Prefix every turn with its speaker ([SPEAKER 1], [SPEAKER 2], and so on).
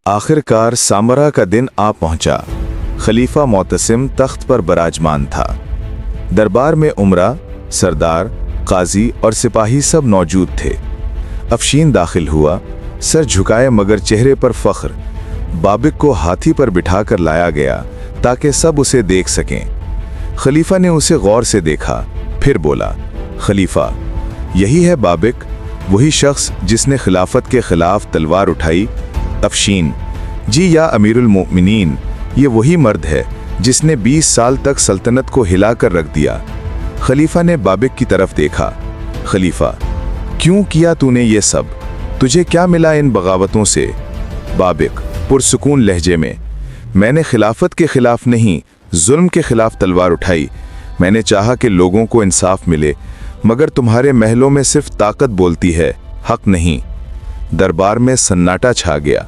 [SPEAKER 1] आखिरकार सामरा का दिन आ पहुंचा। खलीफा मोतसिम तख्त पर बराजमान था। दरबार में उमरा, सरदार, काजी और सिपाही सब मौजूद थे। अफशीन दाखिल हुआ, सर झुकाए मगर चेहरे पर फख्र। बाबिक को हाथी पर बिठाकर लाया गया ताकि सब उसे देख सकें। खलीफा ने उसे गौर से देखा, फिर बोला, खलीफा, यही है बाबिक, वही शख्स जिसने खिलाफत के खिलाफ तलवार उठाई? अफशीन, जी या अमीरुल मोमिनीन, ये वही मर्द है जिसने 20 साल तक सल्तनत को हिलाकर रख दिया। खलीफा ने बाबिक की तरफ देखा। खलीफा, क्यों किया तूने ये सब? तुझे क्या मिला इन बगावतों से? बाबिक पुरसुकून लहजे में, मैंने खिलाफत के खिलाफ नहीं, जुल्म के खिलाफ तलवार उठाई। मैंने चाहा कि लोगों को इंसाफ मिले, मगर तुम्हारे महलों में सिर्फ ताकत बोलती है, हक नहीं। दरबार में सन्नाटा छा गया।